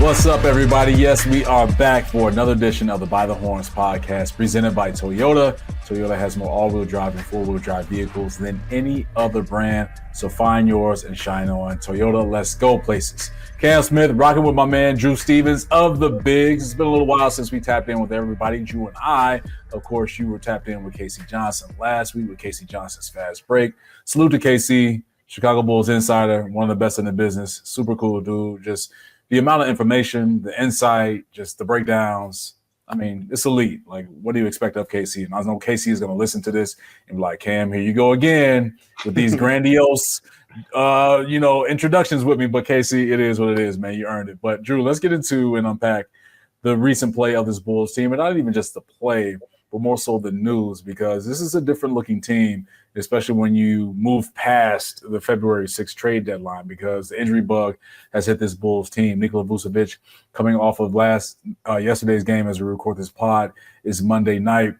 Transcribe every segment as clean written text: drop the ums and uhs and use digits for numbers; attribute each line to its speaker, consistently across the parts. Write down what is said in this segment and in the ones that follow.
Speaker 1: What's up, everybody? Yes, we are back for another edition of the By the Horns podcast presented by Toyota. Toyota has more all-wheel drive and four-wheel drive vehicles than any other brand, so find yours and shine on. Toyota, let's go places. Cam Smith rocking with my man Drew Stevens of the Bigs. It's been a little while since we tapped in with everybody. Drew and I, of course, you were tapped in with 𝗵𝗫 Johnson last week with 𝗵𝗫 Johnson's Fast Break. Salute to 𝗵𝗫, Chicago Bulls insider, one of the best in the business. Super cool dude. Just the amount of information, the insight, just the breakdowns. I mean, it's elite. Like, what do you expect of 𝗵𝗫? And I know 𝗵𝗫 is going to listen to this and be like, Cam, here you go again with these grandiose, introductions with me. But 𝗵𝗫, it is what it is, man. You earned it. But Drew, let's get into and unpack the recent play of this Bulls team, and not even just the play, but more so the news, because this is a different looking team, especially when you move past the February 6th trade deadline, because the injury bug has hit this Bulls team. Nikola Vucevic, coming off of yesterday's game as we record this pod, is Monday night.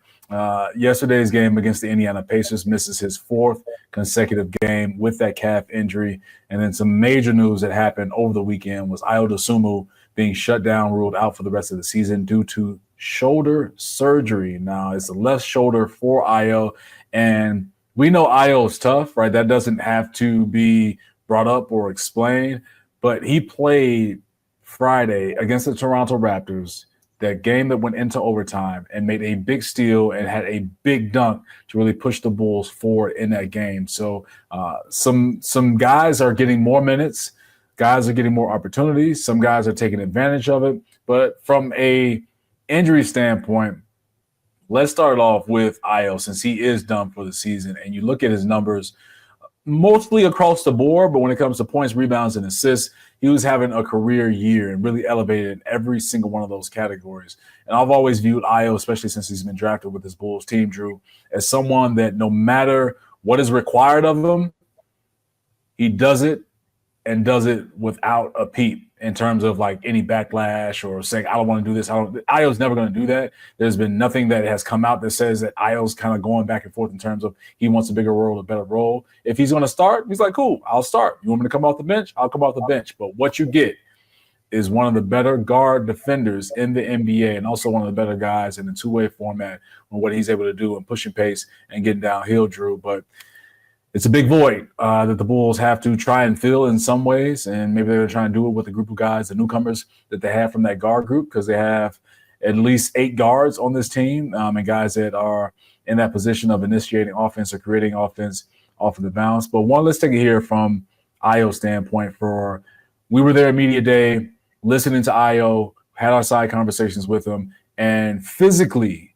Speaker 1: Yesterday's game against the Indiana Pacers, misses his fourth consecutive game with that calf injury. And then some major news that happened over the weekend was Ayo Dosunmu being shut down, ruled out for the rest of the season due to shoulder surgery. Now, it's the left shoulder for Ayo, and we know Ayo is tough, right? That doesn't have to be brought up or explained, but he played Friday against the Toronto Raptors, that game that went into overtime, and made a big steal and had a big dunk to really push the Bulls forward in that game. So some guys are getting more minutes. Guys are getting more opportunities. Some guys are taking advantage of it. But from a injury standpoint, let's start off with Ayo, since he is done for the season. And you look at his numbers mostly across the board, but when it comes to points, rebounds, and assists, he was having a career year and really elevated in every single one of those categories. And I've always viewed Ayo, especially since he's been drafted with this Bulls team, Drew, as someone that no matter what is required of him, he does it, and does it without a peep in terms of like any backlash or saying, I don't want to do this. Ayo's never going to do that. There's been nothing that has come out that says that Ayo's kind of going back and forth in terms of he wants a bigger role, a better role. If he's going to start, he's like, cool, I'll start. You want me to come off the bench? I'll come off the bench. But what you get is one of the better guard defenders in the NBA, and also one of the better guys in the two-way format on what he's able to do and pushing pace and getting downhill, Drew. But it's a big void that the Bulls have to try and fill in some ways, and maybe they're trying to do it with a group of guys, the newcomers that they have from that guard group, because they have at least 8 guards on this team, and guys that are in that position of initiating offense or creating offense off of the bounce. But let's take it here from Ayo's standpoint. We were there at Media Day, listening to Ayo, had our side conversations with him, and physically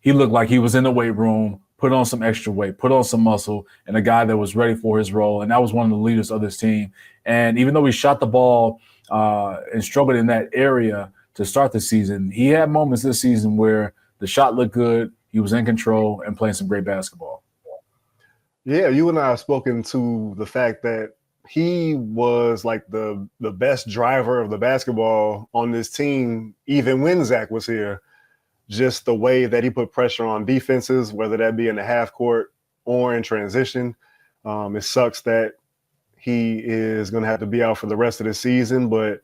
Speaker 1: he looked like he was in the weight room, put on some extra weight, put on some muscle, and a guy that was ready for his role. And that was one of the leaders of this team. And even though he shot the ball and struggled in that area to start the season, he had moments this season where the shot looked good, he was in control, and playing some great basketball.
Speaker 2: Yeah, you and I have spoken to the fact that he was like the best driver of the basketball on this team, even when Zach was here. Just the way that he put pressure on defenses, whether that be in the half court or in transition. It sucks that he is going to have to be out for the rest of the season, but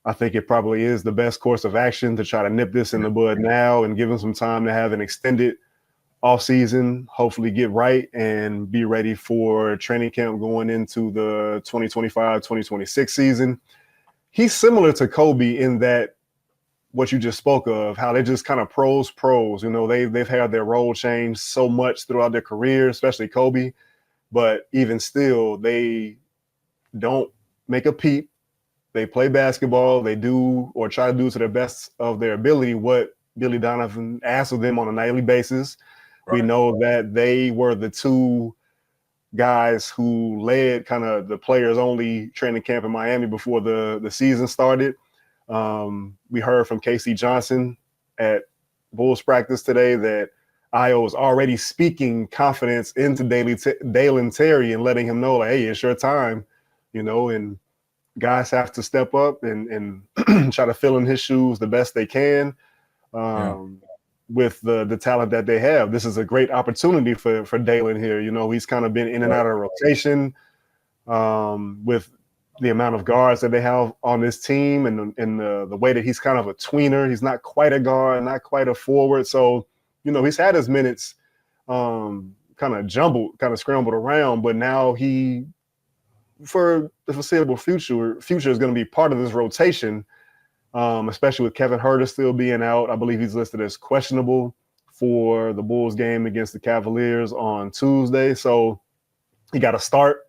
Speaker 2: I think it probably is the best course of action to try to nip this in the bud now and give him some time to have an extended offseason, hopefully get right and be ready for training camp going into the 2025-2026 season. He's similar to Kobe in that, what you just spoke of, how they just kind of pros. You know, they've had their role change so much throughout their career, especially Kobe. But even still, they don't make a peep. They play basketball. They do or try to do to the best of their ability what Billy Donovan asks of them on a nightly basis. Right. We know that they were the two guys who led kind of the players-only training camp in Miami before the season started. We heard from 𝗵𝗫 Johnson at Bulls practice today that Ayo was already speaking confidence into Dalen Terry and letting him know, like, hey, it's your time, you know, and guys have to step up and try to fill in his shoes the best they can with the talent that they have. This is a great opportunity for Dalen here. You know, he's kind of been in and out of rotation with the amount of guards that they have on this team and the way that he's kind of a tweener. He's not quite a guard, not quite a forward. So, he's had his minutes kind of jumbled, kind of scrambled around, but now he, for the foreseeable future is going to be part of this rotation, especially with Kevin Huerter still being out. I believe he's listed as questionable for the Bulls game against the Cavaliers on Tuesday. So he got to start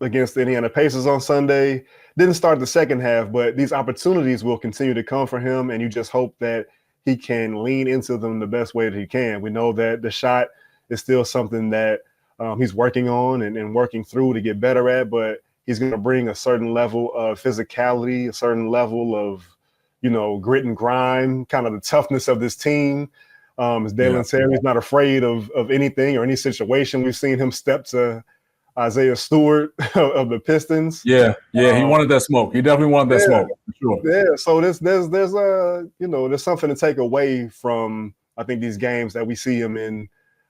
Speaker 2: against the Indiana Pacers on Sunday. Didn't start the second half, but these opportunities will continue to come for him, and you just hope that he can lean into them the best way that he can. We know that the shot is still something that he's working on and working through to get better at, but he's going to bring a certain level of physicality, a certain level of, grit and grime, kind of the toughness of this team. As Dalen Terry is not afraid of anything or any situation. We've seen him step to Isaiah Stewart of the Pistons.
Speaker 1: Yeah, he wanted that smoke. He definitely wanted that smoke. For sure.
Speaker 2: Yeah, so there's there's something to take away from, I think, these games that we see him in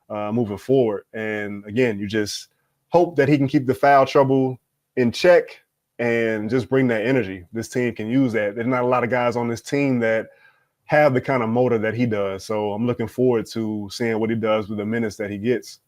Speaker 2: moving forward. And again, you just hope that he can keep the foul trouble in check and just bring that energy. This team can use that. There's not a lot of guys on this team that have the kind of motor that he does. So I'm looking forward to seeing what he does with the minutes that he gets.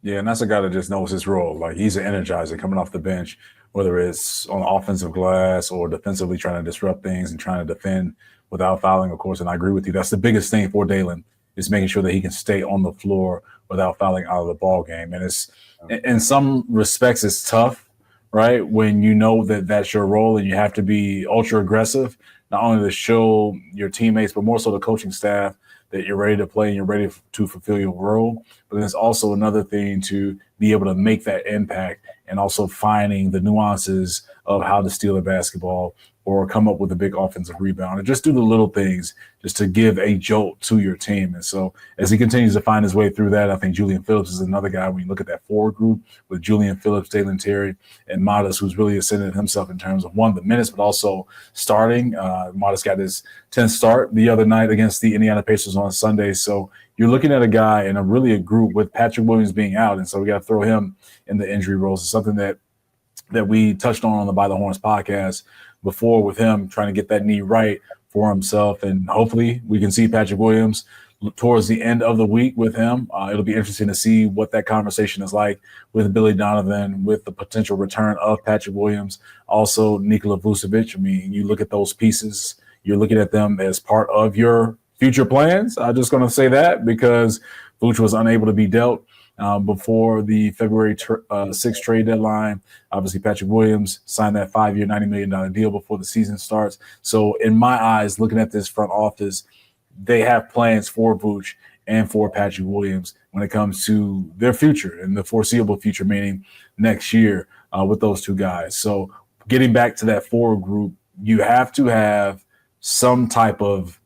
Speaker 1: Yeah, and that's a guy that just knows his role. Like, he's an energizer coming off the bench, whether it's on the offensive glass or defensively trying to disrupt things and trying to defend without fouling, of course. And I agree with you. That's the biggest thing for Dalen, is making sure that he can stay on the floor without fouling out of the ball game. And it's, in some respects, it's tough, right? When you know that that's your role and you have to be ultra aggressive, not only to show your teammates, but more so the coaching staff that you're ready to play and you're ready to fulfill your role. But then it's also another thing to be able to make that impact and also finding the nuances of how to steal a basketball or come up with a big offensive rebound, and just do the little things just to give a jolt to your team. And so as he continues to find his way through that, I think Julian Phillips is another guy when you look at that forward group with Julian Phillips, Dalen Terry, and Modest, who's really ascended himself in terms of, one, the minutes, but also starting. Modest got his 10th start the other night against the Indiana Pacers on Sunday. So you're looking at a guy and a group with Patrick Williams being out, and so we got to throw him in the injury roles. It's something that we touched on the By the Horns podcast before, with him trying to get that knee right for himself. And hopefully we can see Patrick Williams towards the end of the week with him. It'll be interesting to see what that conversation is like with Billy Donovan, with the potential return of Patrick Williams, also 𝗍tože Vucevic. I mean, you look at those pieces, you're looking at them as part of your future plans. I'm just going to say that because Vuce was unable to be dealt before the February 6th trade deadline. Obviously, Patrick Williams signed that 5-year, $90 million deal before the season starts. So in my eyes, looking at this front office, they have plans for Vuce and for Patrick Williams when it comes to their future and the foreseeable future, meaning next year with those two guys. So getting back to that forward group, you have to have some type of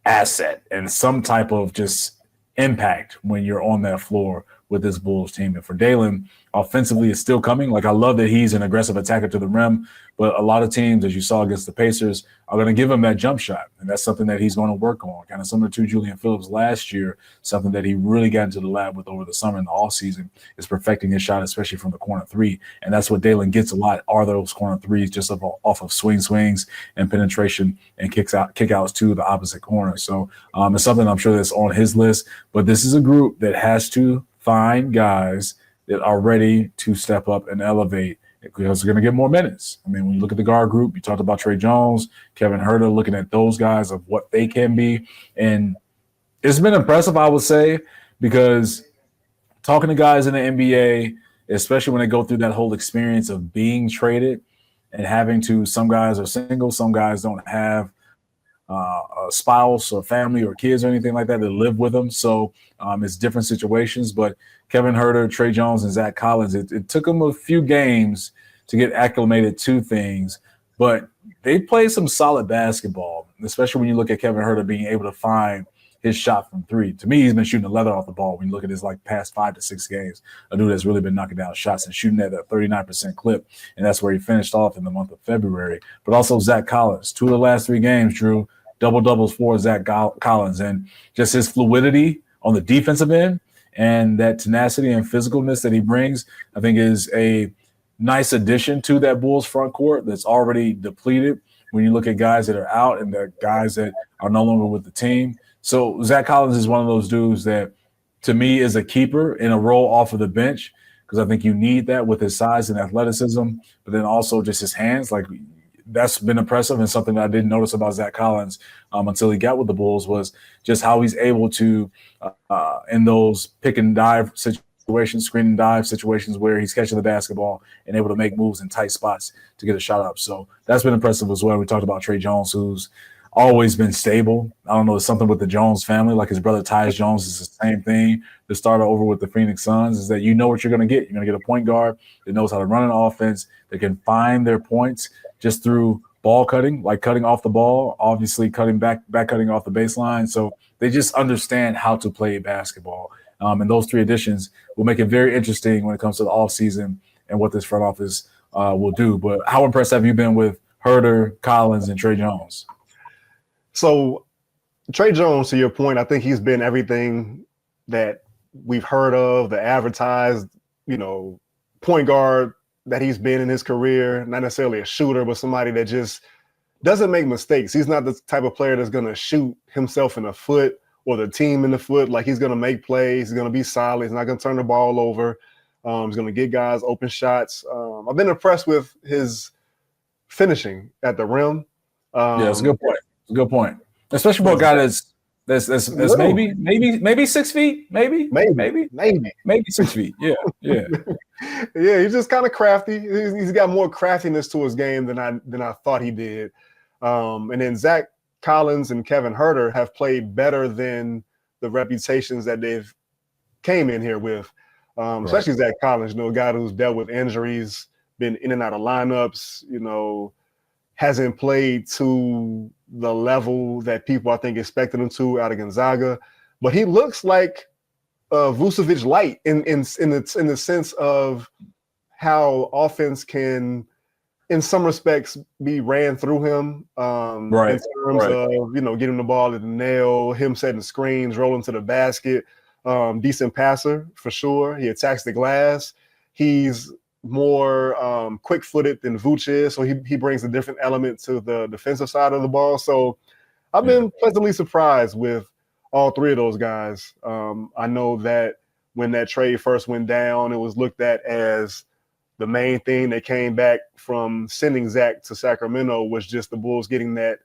Speaker 1: asset and some type of just impact when you're on that floor with this Bulls team. And for Dalen, offensively, it's still coming. Like, I love that he's an aggressive attacker to the rim, but a lot of teams, as you saw against the Pacers, are going to give him that jump shot. And that's something that he's going to work on, kind of similar to Julian Phillips last year, something that he really got into the lab with over the summer and the offseason, is perfecting his shot, especially from the corner three. And that's what Dalen gets a lot, are those corner threes, just off of swings and penetration and kickouts to the opposite corner. So it's something I'm sure that's on his list. But this is a group that has to find guys that are ready to step up and elevate, because they're going to get more minutes. I mean, when you look at the guard group, you talked about Tre Jones, Kevin Huerter, looking at those guys of what they can be. And it's been impressive, I would say, because talking to guys in the NBA, especially when they go through that whole experience of being traded and having to, some guys are single, some guys don't have a spouse or family or kids or anything like that that live with them. So it's different situations. But Kevin Huerter, Tre Jones, and Zach Collins, it took them a few games to get acclimated to things, but they played some solid basketball, especially when you look at Kevin Huerter being able to find his shot from three. To me, he's been shooting the leather off the ball when you look at his past 5 to 6 games. A dude that's really been knocking down shots and shooting at that 39% clip, and that's where he finished off in the month of February. But also Zach Collins, 2 of the last 3 games, Drew, double-doubles for Zach Collins, and just his fluidity on the defensive end and that tenacity and physicalness that he brings, I think, is a nice addition to that Bulls front court that's already depleted when you look at guys that are out and the guys that are no longer with the team. So Zach Collins is one of those dudes that, to me, is a keeper in a role off of the bench, because I think you need that with his size and athleticism, but then also just his hands. Like, that's been impressive, and something that I didn't notice about Zach Collins until he got with the Bulls was just how he's able to, in those pick and dive situations, screen and dive situations where he's catching the basketball and able to make moves in tight spots to get a shot up. So that's been impressive as well. We talked about Tre Jones, who's always been stable. I don't know, there's something with the Jones family. Like his brother Tyus Jones is the same thing. The starter over with the Phoenix Suns is that you know what you're going to get. You're going to get a point guard that knows how to run an offense, that can find their points just through ball cutting, like cutting off the ball, obviously cutting back cutting off the baseline. So they just understand how to play basketball. And those three additions will make it very interesting when it comes to the offseason and what this front office will do. But how impressed have you been with Huerter, Collins, and Tre Jones?
Speaker 2: So Tre Jones, to your point, I think he's been everything that we've heard of, the advertised, point guard that he's been in his career. Not necessarily a shooter, but somebody that just doesn't make mistakes. He's not the type of player that's going to shoot himself in the foot or the team in the foot. Like, he's going to make plays. He's going to be solid. He's not going to turn the ball over. He's going to get guys open shots. I've been impressed with his finishing at the rim.
Speaker 1: Yeah, that's a good point. It's a good point. Especially for a guy that's maybe 6 feet, maybe 6 feet. Yeah.
Speaker 2: Yeah, he's just kind of crafty. He's got more craftiness to his game than I thought he did. And then Zach Collins and Kevin Huerter have played better than the reputations that they've came in here with. Especially Zach Collins, a guy who's dealt with injuries, been in and out of lineups, hasn't played to the level that people, I think, expected him to out of Gonzaga. But he looks like Vucevic light in the sense of how offense can, in some respects, be ran through him. In terms of, getting the ball at the nail, him setting screens, rolling to the basket. Decent passer for sure. He attacks the glass. He's more quick-footed than Vooch is, so he brings a different element to the defensive side of the ball. So I've been pleasantly surprised with all three of those guys. I know that when that trade first went down, it was looked at as the main thing that came back from sending Zach to Sacramento was just the Bulls getting that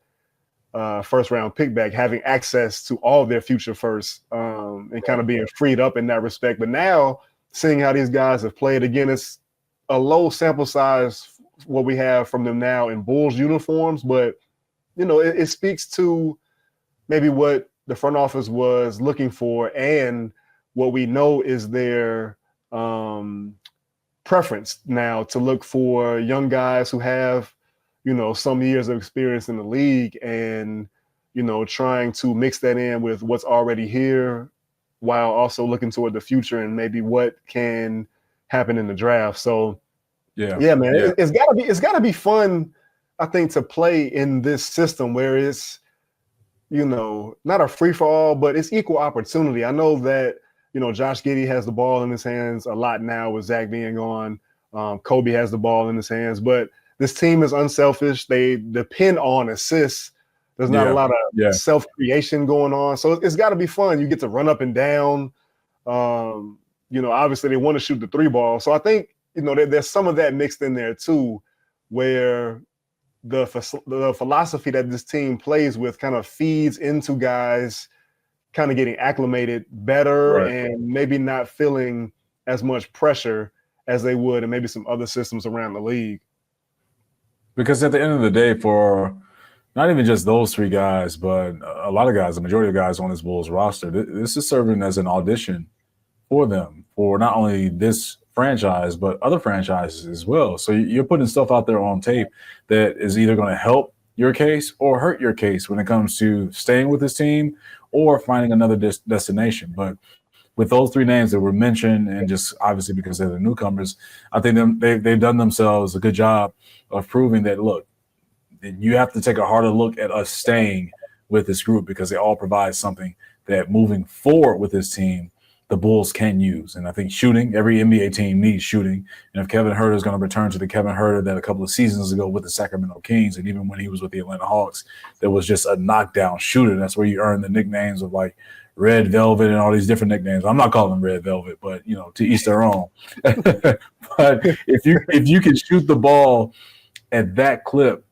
Speaker 2: first-round pick back, having access to all their future firsts, and kind of being freed up in that respect. But now, seeing how these guys have played, again, it's a low sample size what we have from them now in Bulls uniforms, but it speaks to maybe what the front office was looking for and what we know is their preference now to look for young guys who have some years of experience in the league and trying to mix that in with what's already here while also looking toward the future and maybe what can happen in the draft. So man, it's gotta be fun, I think, to play in this system where it's not a free-for-all, but it's equal opportunity. I know that Josh Giddey has the ball in his hands a lot now with Zach being gone. Kobe has the ball in his hands, but this team is unselfish. They depend on assists. There's not a lot of self-creation going on, so it's got to be fun. You get to run up and down. Obviously they want to shoot the three ball, so I think there's some of that mixed in there too, where the philosophy that this team plays with kind of feeds into guys kind of getting acclimated better and maybe not feeling as much pressure as they would in maybe some other systems around the league.
Speaker 1: Because at the end of the day, for not even just those three guys, but a lot of guys, the majority of guys on this Bulls roster, this is serving as an audition for them, for not only this franchise, but other franchises as well. So you're putting stuff out there on tape that is either going to help your case or hurt your case when it comes to staying with this team or finding another destination. But with those three names that were mentioned, and just obviously because they're the newcomers, I think they've done themselves a good job of proving that, look, you have to take a harder look at us staying with this group because they all provide something that moving forward with this team, the Bulls can use. And I think shooting, every NBA team needs shooting. And if Kevin Huerter is going to return to the Kevin Huerter that a couple of seasons ago with the Sacramento Kings, and even when he was with the Atlanta Hawks, that was just a knockdown shooter. That's where you earn the nicknames of like Red Velvet and all these different nicknames. I'm not calling them Red Velvet, but to each their own. But if you can shoot the ball at that clip,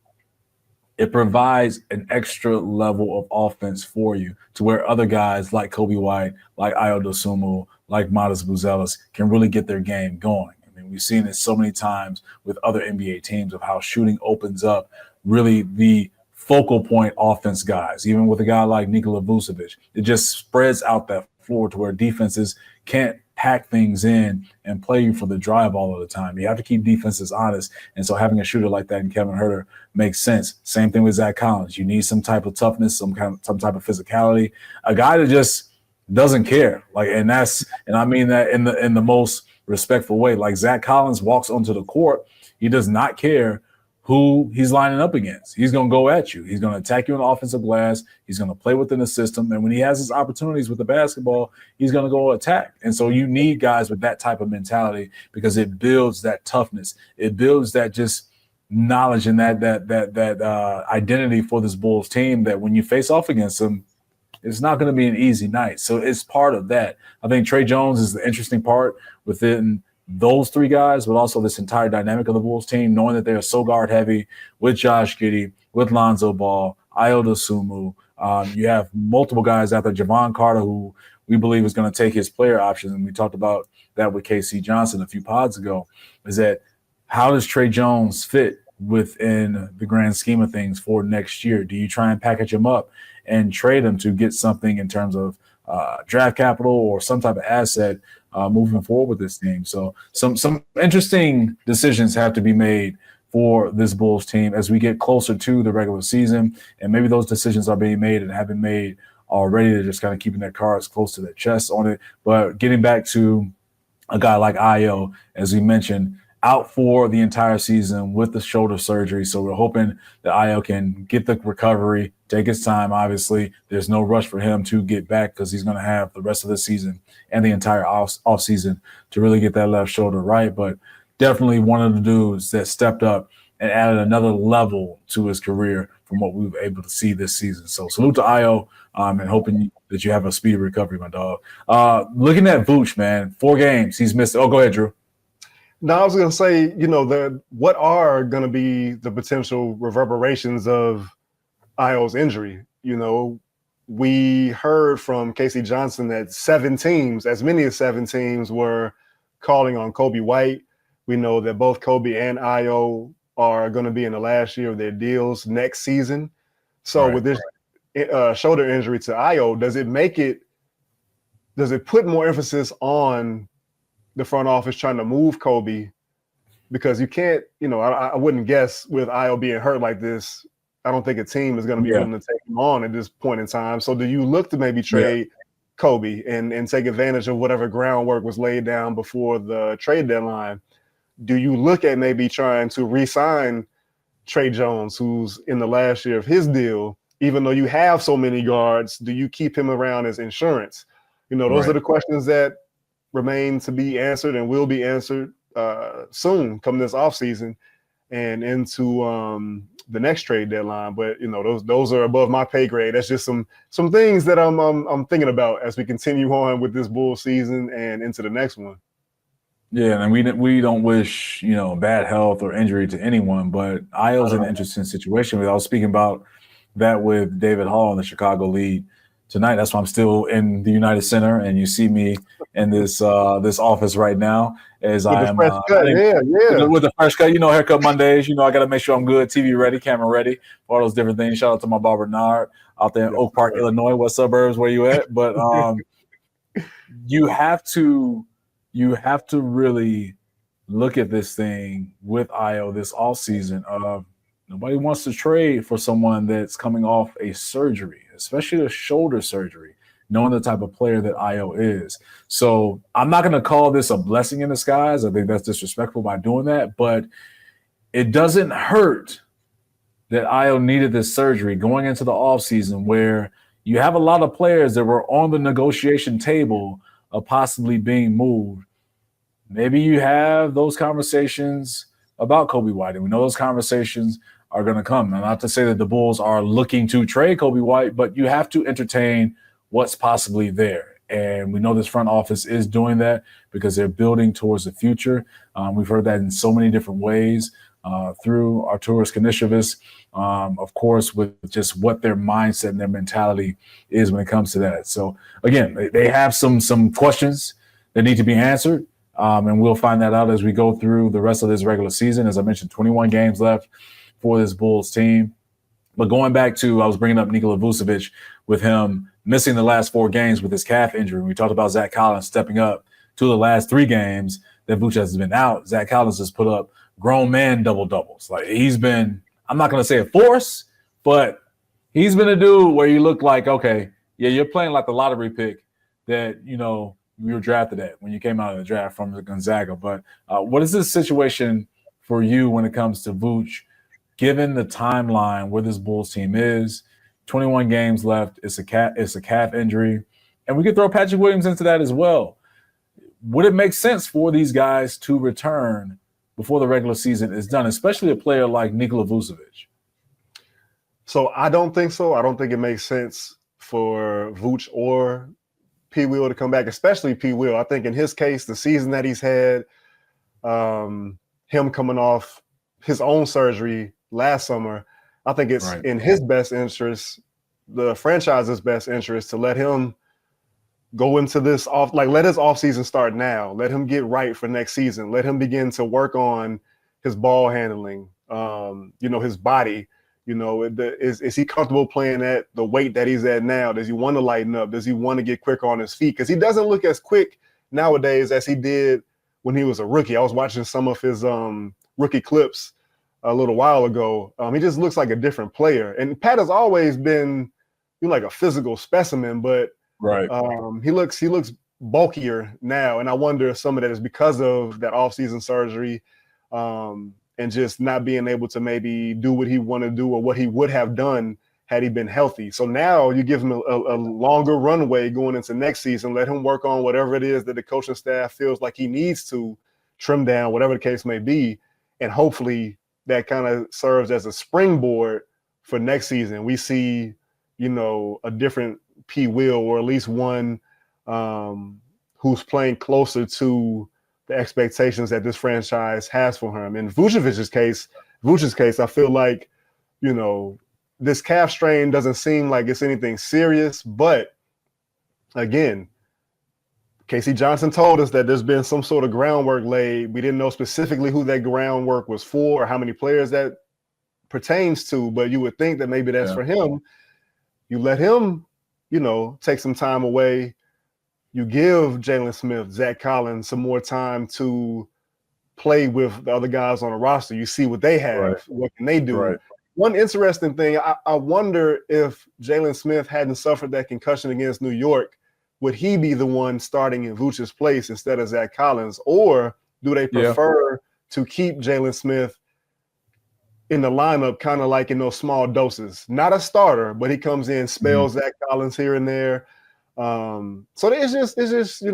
Speaker 1: it provides an extra level of offense for you to where other guys like Coby White, like Ayo Dosunmu, like Modest Buzelis can really get their game going. I mean, we've seen it so many times with other NBA teams of how shooting opens up really the focal point offense guys, even with a guy like Nikola Vucevic. It just spreads out that floor to where defenses can't pack things in and play you for the drive all of the time. You have to keep defenses honest. And so having a shooter like that in Kevin Huerter makes sense. Same thing with Zach Collins. You need some type of toughness, some type of physicality, a guy that just doesn't care. And I mean that in the most respectful way. Like Zach Collins walks onto the court, he does not care who he's lining up against. He's going to go at you. He's going to attack you on the offensive glass. He's going to play within the system. And when he has his opportunities with the basketball, he's going to go attack. And so you need guys with that type of mentality because it builds that toughness. It builds that just knowledge and that identity for this Bulls team that when you face off against them, it's not going to be an easy night. So it's part of that. I think Tre Jones is the interesting part within those three guys, but also this entire dynamic of the Bulls team, knowing that they are so guard heavy with Josh Giddey, with Lonzo Ball, Ayo Dosunmu. You have multiple guys out there, Javon Carter, who we believe is going to take his player options. And we talked about that with KC Johnson a few pods ago, is that how does Tre Jones fit within the grand scheme of things for next year? Do you try and package him up and trade him to get something in terms of draft capital or some type of asset moving forward with this team? So some interesting decisions have to be made for this Bulls team as we get closer to the regular season, and maybe those decisions are being made and have been made already. They're just kind of keeping their cards close to their chest on it. But getting back to a guy like Ayo, as we mentioned, out for the entire season with the shoulder surgery. So we're hoping that Ayo can get the recovery, take his time. Obviously, there's no rush for him to get back because he's going to have the rest of the season and the entire off season to really get that left shoulder right. But definitely one of the dudes that stepped up and added another level to his career from what we were able to see this season. So salute to Ayo, and hoping that you have a speedy recovery, my dog. Looking at Vooch, man, 4 games he's missed. Oh, go ahead, Drew.
Speaker 2: No, I was going to say, what are going to be the potential reverberations of Ayo's injury? We heard from Casey Johnson that 7 teams, as many as 7 teams, were calling on Coby White. We know that both Coby and Ayo are going to be in the last year of their deals next season. So with this shoulder injury to Ayo, does it put more emphasis on the front office trying to move Coby? Because you can't, I wouldn't guess with Ayo being hurt like this, I don't think a team is going to be willing to take him on at this point in time. So do you look to maybe trade Coby and take advantage of whatever groundwork was laid down before the trade deadline? Do you look at maybe trying to re-sign Tre Jones, who's in the last year of his deal, even though you have so many guards? Do you keep him around as insurance? Those are the questions that remain to be answered and will be answered soon, come this offseason and into the next trade deadline. But those are above my pay grade. That's just some things that I'm thinking about as we continue on with this Bulls season and into the next one.
Speaker 1: Yeah, and we don't wish bad health or injury to anyone, but Ayo's in an interesting situation. I was speaking about that with David Hall in the Chicago lead tonight. That's why I'm still in the United Center, and you see me in this office right now as I am with the fresh cut. Haircut Mondays. I got to make sure I'm good, TV ready, camera ready, all those different things. Shout out to my barber Nard out there in Oak Park, Illinois. What suburbs? Where you at? But you have to really look at this thing with Ayo this offseason of nobody wants to trade for someone that's coming off a surgery, especially a shoulder surgery, knowing the type of player that Ayo is. So I'm not going to call this a blessing in disguise. I think that's disrespectful by doing that, but it doesn't hurt that Ayo needed this surgery going into the offseason where you have a lot of players that were on the negotiation table of possibly being moved, maybe you have those conversations about Coby White. And we know those conversations are going to come. And not to say that the Bulls are looking to trade Coby White, but you have to entertain what's possibly there. And we know this front office is doing that because they're building towards the future. We've heard that in so many different ways through 𝗵𝗺 𝗂𝐻𝗶𝘶, of course, with just what their mindset and their mentality is when it comes to that. So, again, they have some questions that need to be answered. And we'll find that out as we go through the rest of this regular season. As I mentioned, 21 games left for this Bulls team. But going back to, I was bringing up 𝗍𝗶 Vucevic with him missing the last 4 games with his calf injury. We talked about Zach Collins stepping up to the last 3 games that Vuce has been out. Zach Collins has put up grown man double-doubles. Like, he's been, I'm not going to say a force, but he's been a dude where you look like, okay, yeah, you're playing like the lottery pick that, you know, you were drafted at when you came out of the draft from Gonzaga. But what is this situation for you when it comes to Vooch, given the timeline where this Bulls team is? 21 games left. It's a calf injury. And we could throw Patrick Williams into that as well. Would it make sense for these guys to return before the regular season is done, especially a player like 𝗍𝗶 Vucevic?
Speaker 2: So I don't think so. I don't think it makes sense for Vooch or P. Will to come back, especially P. Will. I think in his case, the season that he's had, him coming off his own surgery last summer, I think it's in his best interest, the franchise's best interest, to let him go into this let his offseason start now. Let him get right for next season. Let him begin to work on his ball handling, his body. Is he comfortable playing at the weight that he's at now? Does he want to lighten up? Does he want to get quicker on his feet? Because he doesn't look as quick nowadays as he did when he was a rookie. I was watching some of his rookie clips a little while ago. He just looks like a different player. And Pat has always been like a physical specimen, but he looks bulkier now. And I wonder if some of that is because of that offseason surgery, and just not being able to maybe do what he wanted to do or what he would have done had he been healthy. So now you give him a longer runway going into next season. Let him work on whatever it is that the coaching staff feels like he needs to trim down, whatever the case may be. And hopefully that kind of serves as a springboard for next season. We see, a different P. Will, or at least one who's playing closer to the expectations that this franchise has for him. In Vucevic's case, I feel like, this calf strain doesn't seem like it's anything serious. But again, K.C. Johnson told us that there's been some sort of groundwork laid. We didn't know specifically who that groundwork was for or how many players that pertains to, but you would think that maybe that's for him. You let him, take some time away. You give Jalen Smith, Zach Collins some more time to play with the other guys on the roster. You see what they have. What can they do? One interesting thing, I wonder if Jalen Smith hadn't suffered that concussion against New York, would he be the one starting in Vooch's place instead of Zach Collins? Or do they prefer to keep Jalen Smith in the lineup kind of like in those small doses? Not a starter, but he comes in, spells Zach Collins here and there. So it's just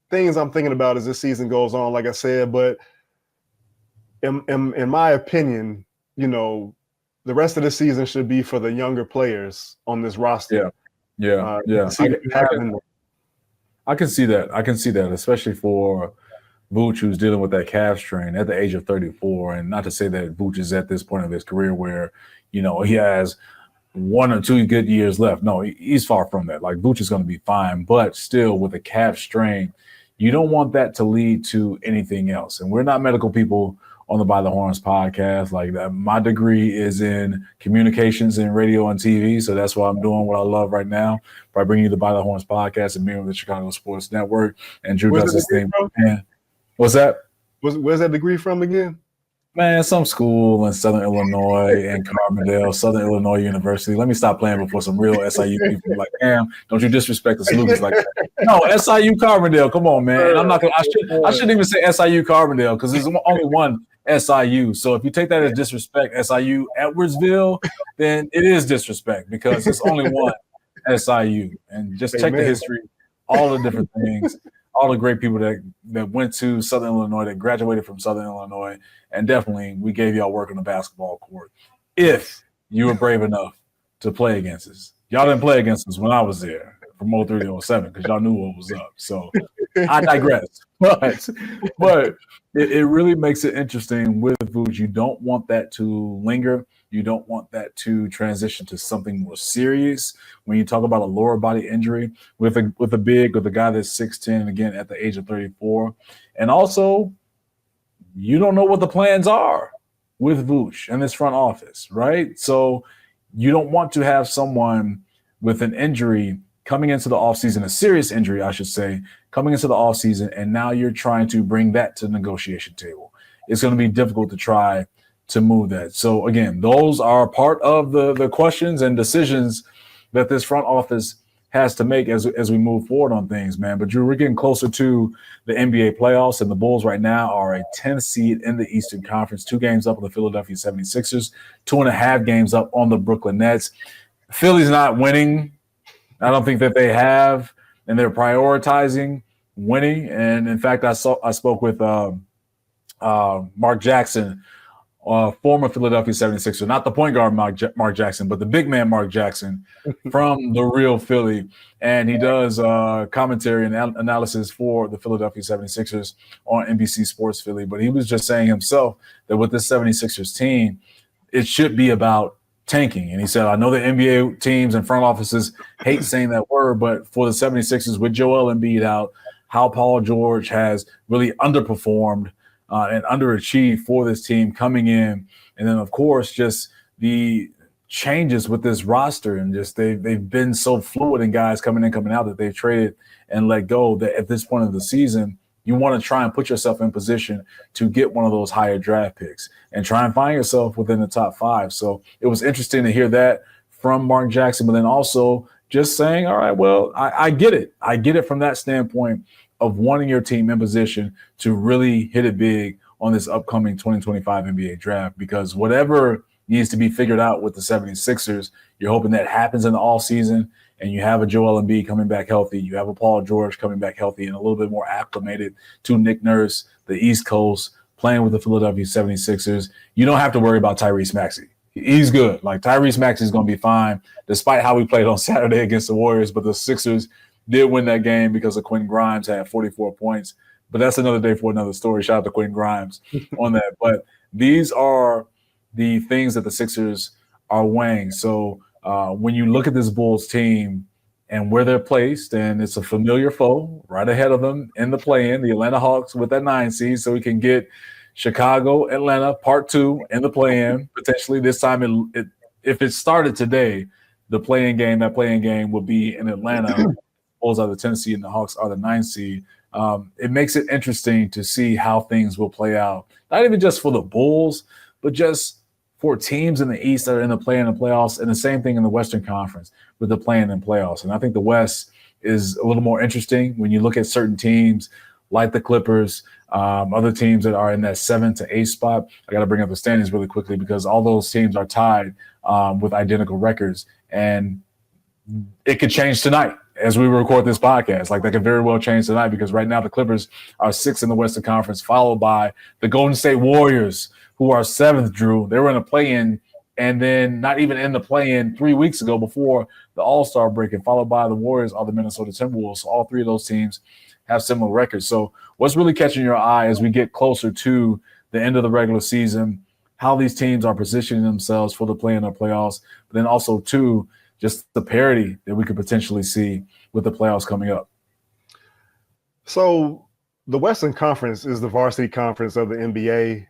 Speaker 2: things I'm thinking about as this season goes on, like I said. But in my opinion, the rest of the season should be for the younger players on this roster.
Speaker 1: I can see that. I can see that, especially for Vooch, who's dealing with that calf strain at the age of 34. And not to say that Vooch is at this point of his career where, he has 1 or 2 good years left. No, he's far from that. Like, Vooch is going to be fine, but still with a calf strain, you don't want that to lead to anything else. And we're not medical people on the By the Horns podcast. Like, that, my degree is in communications and radio and TV, so that's why I'm doing what I love right now by bringing you the By the Horns podcast and being with the Chicago Sports Network. And Drew does this thing. Man, what's that?
Speaker 2: Where's that degree from again?
Speaker 1: Man, some school in Southern Illinois and Carbondale, Southern Illinois University. Let me stop playing before some real SIU people are like, damn, don't you disrespect the Salukis like that. No, SIU Carbondale, come on, man. And I'm not gonna. I shouldn't even say SIU Carbondale because there's only one SIU. So if you take that as disrespect, SIU Edwardsville, then it is disrespect because it's only one SIU. And just check the history all the different things, all the great people that went to Southern Illinois, that graduated from Southern Illinois, and definitely we gave y'all work on the basketball court. If you were brave enough to play against us. Y'all didn't play against us when I was there from 03 to 07 because y'all knew what was up. So I digress. But it really makes it interesting with Vooch. You don't want that to linger. You don't want that to transition to something more serious. When you talk about a lower body injury with a guy that's 6'10", again, at the age of 34. And also, you don't know what the plans are with Vooch and this front office, right? So you don't want to have someone with an injury coming into the offseason, a serious injury, I should say, coming into the offseason, and now you're trying to bring that to the negotiation table. It's going to be difficult to try to move that. So, again, those are part of the questions and decisions that this front office has to make as we move forward on things, man. But, Drew, we're getting closer to the NBA playoffs, and the Bulls right now are a 10th seed in the Eastern Conference, 2 games up on the Philadelphia 76ers, 2.5 games up on the Brooklyn Nets. Philly's not winning. I don't think that they have, and they're prioritizing winning. And, in fact, I spoke with Mark Jackson, former Philadelphia 76er, not the point guard Mark Jackson, but the big man Mark Jackson from the real Philly. And he does commentary and analysis for the Philadelphia 76ers on NBC Sports Philly. But he was just saying himself that with this 76ers team, it should be about tanking. And he said, I know the NBA teams and front offices hate saying that word, but for the 76ers with Joel Embiid out, how Paul George has really underperformed and underachieved for this team coming in. And then, of course, just the changes with this roster, and just they've been so fluid in guys coming in, coming out, that they've traded and let go, that at this point of the season, you want to try and put yourself in position to get one of those higher draft picks and try and find yourself within the top 5. So it was interesting to hear that from Mark Jackson, but then also just saying, all right, well, I get it. I get it from that standpoint of wanting your team in position to really hit it big on this upcoming 2025 NBA draft, because whatever needs to be figured out with the 76ers, you're hoping that happens in the offseason, and you have a Joel Embiid coming back healthy. You have a Paul George coming back healthy and a little bit more acclimated to Nick Nurse, the East Coast, playing with the Philadelphia 76ers. You don't have to worry about Tyrese Maxey. He's good. Like, Tyrese Maxey is going to be fine, despite how we played on Saturday against the Warriors. But the Sixers did win that game because of Quentin Grimes had 44 points. But that's another day for another story. Shout out to Quentin Grimes on that. But these are the things that the Sixers are weighing. So when you look at this Bulls team and where they're placed, and it's a familiar foe right ahead of them in the play-in, the Atlanta Hawks with that 9 seed, so we can get Chicago, Atlanta, part 2 in the play-in. Potentially this time, if it started today, that play-in game will be in Atlanta. Bulls are the 10 seed and the Hawks are the 9 seed. It makes it interesting to see how things will play out, not even just for the Bulls, but just for teams in the East that are in the play-in and playoffs, and the same thing in the Western Conference with the play-in and playoffs. And I think the West is a little more interesting when you look at certain teams like the Clippers, other teams that are in that 7 to 8 spot. I got to bring up the standings really quickly because all those teams are tied with identical records, and it could change tonight as we record this podcast. Like, that could very well change tonight, because right now the Clippers are 6th in the Western Conference, followed by the Golden State Warriors, who are 7th, Drew. They were in a play-in, and then not even in the play-in 3 weeks ago before the All-Star break, and followed by the Warriors are the Minnesota Timberwolves. So all 3 of those teams have similar records. So what's really catching your eye as we get closer to the end of the regular season, how these teams are positioning themselves for the play-in or playoffs, but then also, too, just the parity that we could potentially see with the playoffs coming up?
Speaker 2: So the Western Conference is the varsity conference of the NBA.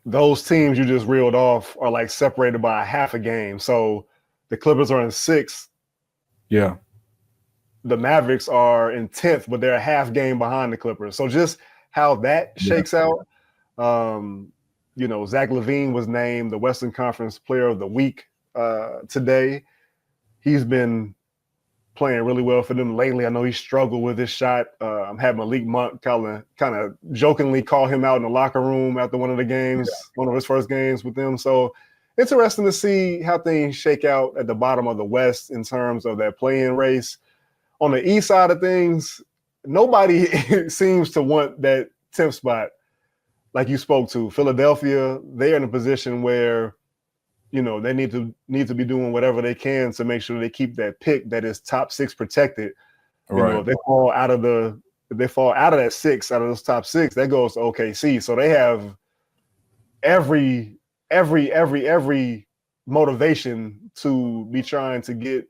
Speaker 2: Those teams you just reeled off are like separated by a half a game. So the Clippers are in 6th.
Speaker 1: Yeah.
Speaker 2: The Mavericks are in 10th, but they're a half game behind the Clippers. So just how that shakes out. Zach LaVine was named the Western Conference Player of the Week today. He's been playing really well for them lately. I know he struggled with his shot. Had Malik Monk kind of jokingly call him out in the locker room after one of the games, one of his first games with them. So interesting to see how things shake out at the bottom of the West in terms of that play-in race. on the East side of things, nobody seems to want that 10th spot. Like you spoke to, Philadelphia, they're in a position where, you know, they need to be doing whatever they can to make sure they keep that pick that is top 6 protected. You know, if they fall out of that 6, out of those top 6, that goes to OKC. So they have every motivation to be trying to get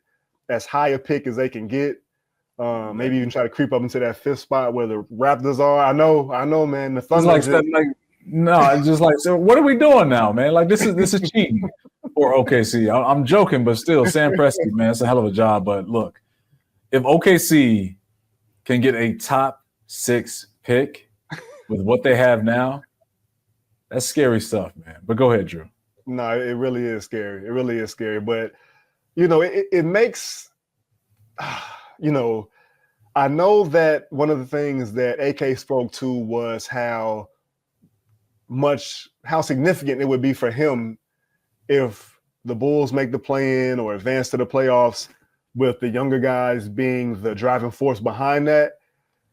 Speaker 2: as high a pick as they can get. Maybe even try to creep up into that 5th spot where the Raptors are. I know, man. The Thunder.
Speaker 1: It's just like, so what are we doing now, man? Like, this is cheating for OKC. I'm joking, but still, Sam Presti, man, it's a hell of a job. But look, if OKC can get a top 6 pick with what they have now, that's scary stuff, man. But go ahead, Drew.
Speaker 2: No, it really is scary. It really is scary. But, you know, it makes, you know, I know that one of the things that AK spoke to was how significant it would be for him if the Bulls make the play-in or advance to the playoffs, with the younger guys being the driving force behind that.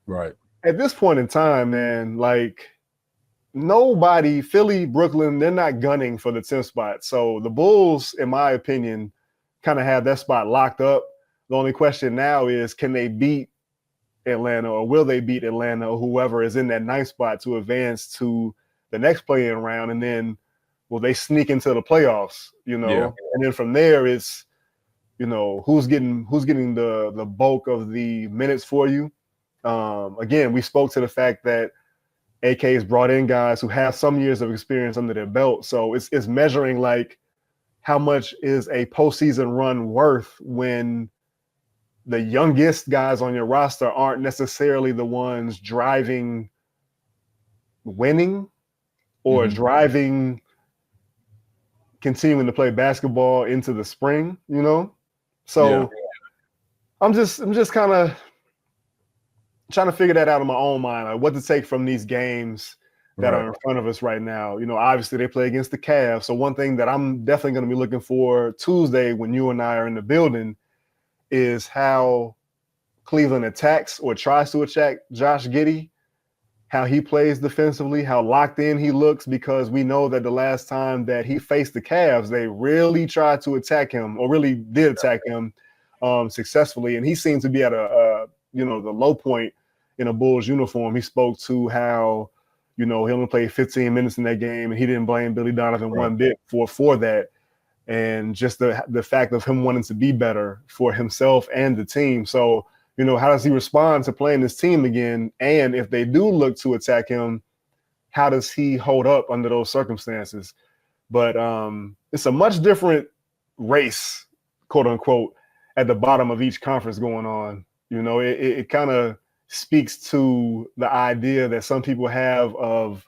Speaker 1: Right.
Speaker 2: At this point in time, man, like, nobody, Philly, Brooklyn, they're not gunning for the 10th spot. So the Bulls, in my opinion, kind of have that spot locked up. The only question now is, can they beat Atlanta, or will they beat Atlanta, or whoever is in that 9th spot to advance to the next play-in round? And then will they sneak into the playoffs, you know? Yeah. And then from there, it's, you know, who's getting the bulk of the minutes for you. Again, we spoke to the fact that AK has brought in guys who have some years of experience under their belt. So it's measuring, like, how much is a postseason run worth when the youngest guys on your roster aren't necessarily the ones driving winning or driving continuing to play basketball into the spring, you know? So I'm just kind of trying to figure that out in my own mind, like what to take from these games that are in front of us right now. You know, obviously they play against the Cavs. So one thing that I'm definitely going to be looking for Tuesday when you and I are in the building is how Cleveland attacks or tries to attack Josh Giddey, how he plays defensively, how locked in he looks, because we know that the last time that he faced the Cavs, they really tried to attack him, or really did attack him successfully. And he seemed to be at the low point in a Bulls uniform. He spoke to how, you know, he only played 15 minutes in that game, and he didn't blame Billy Donovan one bit for that. And just the fact of him wanting to be better for himself and the team. So, you know, how does he respond to playing this team again? And if they do look to attack him, how does he hold up under those circumstances? But it's a much different race, quote unquote, at the bottom of each conference going on. You know, it kind of speaks to the idea that some people have of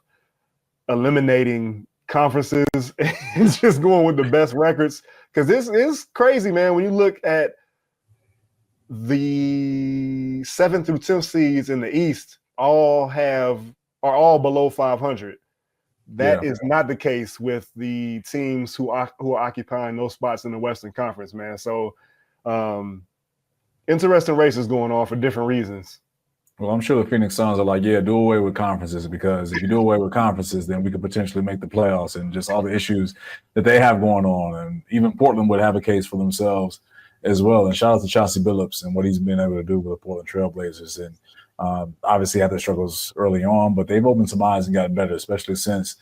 Speaker 2: eliminating conferences and just going with the best records. Because this is crazy, man. When you look at the 7th through 10th seeds in the East, are all below 500. That is not the case with the teams who are occupying those spots in the Western Conference, man. So interesting races going on for different reasons.
Speaker 1: Well, I'm sure the Phoenix Suns are like, yeah, do away with conferences, because if you do away with conferences, then we could potentially make the playoffs, and just all the issues that they have going on. And even Portland would have a case for themselves as well. And shout out to 𝗭𝗨ce 𝗵𝗶 and what he's been able to do with the Portland Trail Blazers. And obviously had their struggles early on, but they've opened some eyes and gotten better, especially since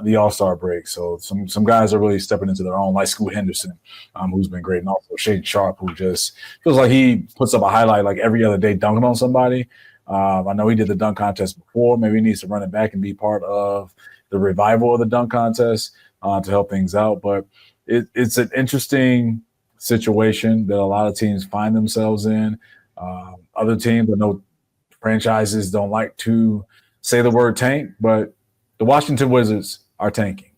Speaker 1: the All-Star break. So some guys are really stepping into their own, like Scoot Henderson, who's been great, and also Shaedon Sharpe, who just feels like he puts up a highlight like every other day dunking on somebody. I know he did the dunk contest before. Maybe he needs to run it back and be part of the revival of the dunk contest to help things out. But it's an interesting situation that a lot of teams find themselves in. Other teams, I know franchises don't like to say the word tank, but the Washington Wizards are tanking.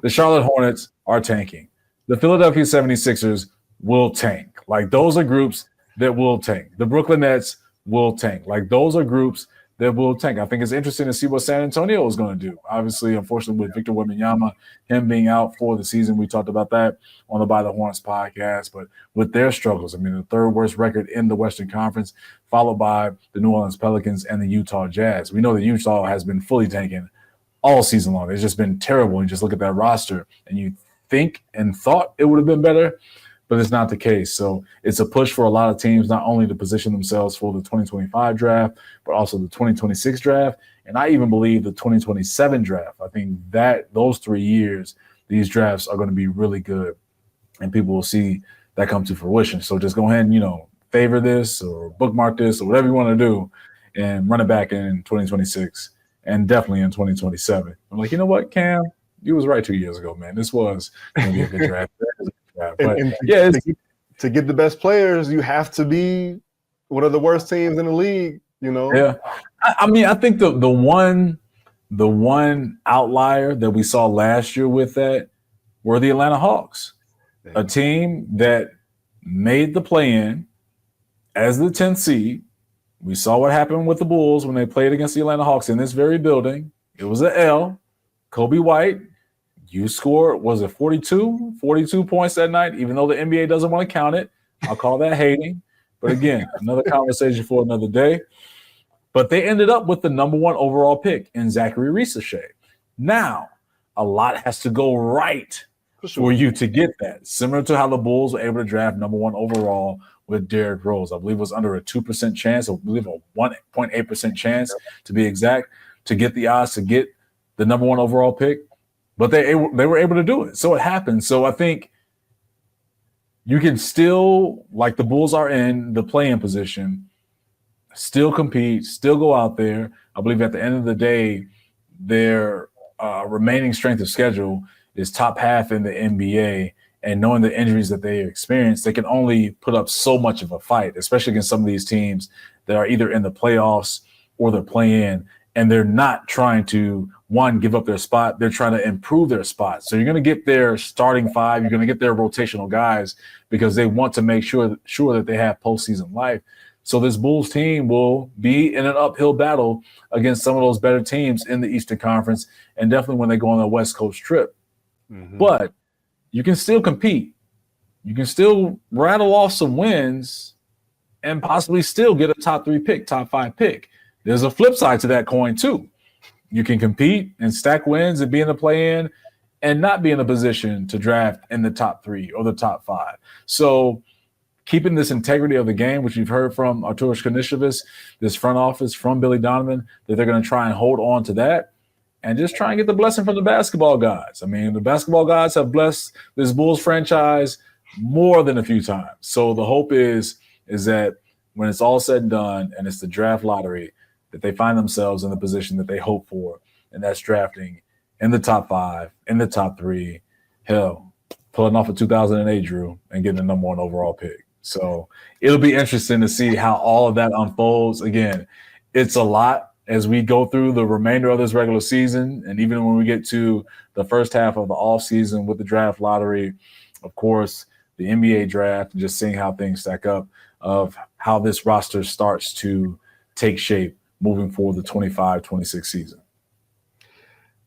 Speaker 1: The Charlotte Hornets are tanking. The Philadelphia 76ers will tank. Like, those are groups that will tank. The Brooklyn Nets will tank. Like, those are groups that will tank. I think it's interesting to see what San Antonio is going to do. Obviously, unfortunately, with Victor Wembanyama, him being out for the season, we talked about that on the By the Horns podcast. But with their struggles, I mean, the third worst record in the Western Conference, followed by the New Orleans Pelicans and the Utah Jazz. We know that Utah has been fully tanking all season long. It's just been terrible. You just look at that roster, and you think and thought it would have been better, but it's not the case. So it's a push for a lot of teams, not only to position themselves for the 2025 draft, but also the 2026 draft. And I even believe the 2027 draft. I think that those 3 years, these drafts are going to be really good, and people will see that come to fruition. So just go ahead and, favor this or bookmark this or whatever you want to do and run it back in 2026 and definitely in 2027. I'm like, you know what, Cam? You was right 2 years ago, man. This was going to be a good draft. But,
Speaker 2: to get the best players, you have to be one of the worst teams in the league,
Speaker 1: Yeah, I mean, I think the one outlier that we saw last year with that were the Atlanta Hawks, a team that made the play-in as the 10th seed. We saw what happened with the Bulls when they played against the Atlanta Hawks in this very building. It was an L. Kobe White. You scored, was it 42 points that night, even though the NBA doesn't want to count it. I'll call that hating. But again, another conversation for another day. But they ended up with the number 1 overall pick in 𝗵𝗍. Now, a lot has to go right for you to get that. Similar to how the Bulls were able to draft number 1 overall with Derrick Rose. I believe it was under a 2% chance, I believe a 1.8% chance to be exact, to get the odds to get the number 1 overall pick. But they were able to do it. So it happened. So I think you can still, like the Bulls are in the play-in position, still compete, still go out there. I believe at the end of the day, their remaining strength of schedule is top half in the NBA. And knowing the injuries that they experience, they can only put up so much of a fight, especially against some of these teams that are either in the playoffs or they're play-in. And they're not trying to, one, give up their spot. They're trying to improve their spot. So you're going to get their starting 5. You're going to get their rotational guys because they want to make sure that they have postseason life. So this Bulls team will be in an uphill battle against some of those better teams in the Eastern Conference, and definitely when they go on a West Coast trip. Mm-hmm. But you can still compete. You can still rattle off some wins and possibly still get a top 3 pick, top 5 pick. There's a flip side to that coin, too. You can compete and stack wins and be in the play-in and not be in a position to draft in the top 3 or the top 5. So keeping this integrity of the game, which you've heard from 𝗵𝗫 𝗍𝗫, this front office from Billy Donovan, that they're going to try and hold on to that and just try and get the blessing from the basketball gods. I mean, the basketball gods have blessed this Bulls franchise more than a few times. So the hope is that when it's all said and done and it's the draft lottery, that they find themselves in the position that they hope for, and that's drafting in the top 5, in the top 3, hell, pulling off a 2008 Drew and getting the number 1 overall pick. So it'll be interesting to see how all of that unfolds. Again, it's a lot as we go through the remainder of this regular season, and even when we get to the first half of the offseason with the draft lottery, of course, the NBA draft, and just seeing how things stack up of how this roster starts to take shape moving forward the 25-26 season.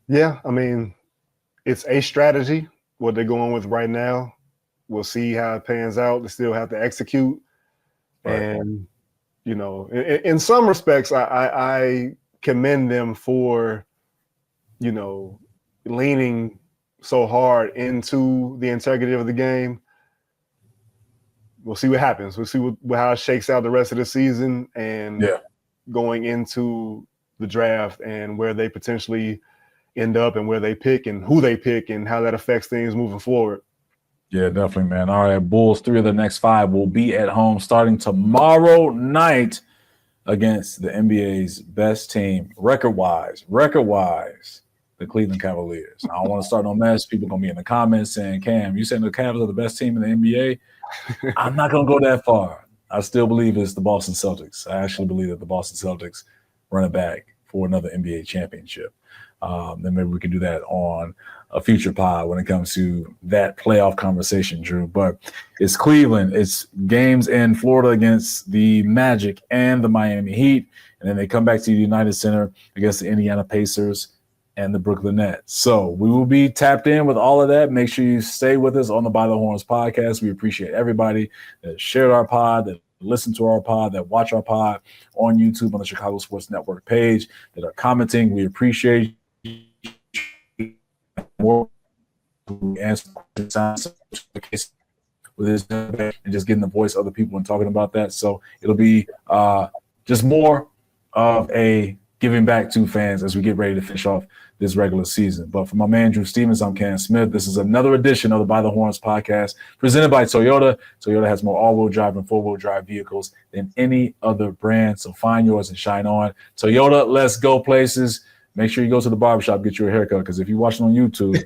Speaker 2: Yeah, I mean, it's a strategy, what they're going with right now. We'll see how it pans out. They still have to execute. Right. And, in some respects, I commend them for, leaning so hard into the integrity of the game. We'll see what happens. We'll see how it shakes out the rest of the season and going into the draft and where they potentially end up and where they pick and who they pick and how that affects things moving forward.
Speaker 1: Yeah, definitely, man. All right, Bulls, 3 of the next 5 will be at home starting tomorrow night against the NBA's best team, record-wise, the Cleveland Cavaliers. I don't want to start no mess. People going to be in the comments saying, Cam, you saying the Cavs are the best team in the NBA? I'm not going to go that far. I still believe it's the Boston Celtics. I actually believe that the Boston Celtics run it back for another NBA championship. Then maybe we can do that on a future pod when it comes to that playoff conversation, Drew. But it's Cleveland. It's games in Florida against the Magic and the Miami Heat. and then they come back to the United Center against the Indiana Pacers and the Brooklyn Nets. So we will be tapped in with all of that. Make sure you stay with us on the By the Horns podcast. We appreciate everybody that shared our pod, that listen to our pod, that watch our pod on YouTube on the Chicago Sports Network page, that are commenting. We appreciate more answer with this and just getting the voice of other people and talking about that. So it'll be just more of a giving back to fans as we get ready to finish off this regular season. But for my man Drew Stevens, I'm Cam Smith. This is another edition of the By the Horns podcast presented by Toyota. Toyota has more all-wheel drive and four-wheel drive vehicles than any other brand. So find yours and shine on. Toyota, let's go places. Make sure you go to the barbershop, get you a haircut, because if you're watching on YouTube,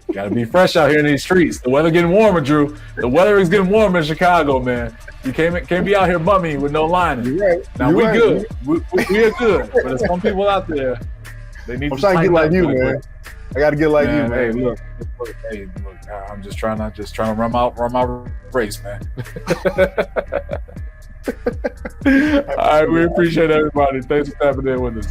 Speaker 1: you got to be fresh out here in these streets. The weather getting warmer, Drew. The weather is getting warmer in Chicago, man. You can't be out here bumming with no lining.
Speaker 2: You're right.
Speaker 1: Now, we're good. We are good. But there's some people out there, they need
Speaker 2: I'm trying to get like you, man. I got to get like you, man.
Speaker 1: Hey, look. I'm just trying to run my race, man. All right, we appreciate everybody. Thanks for tapping in with us.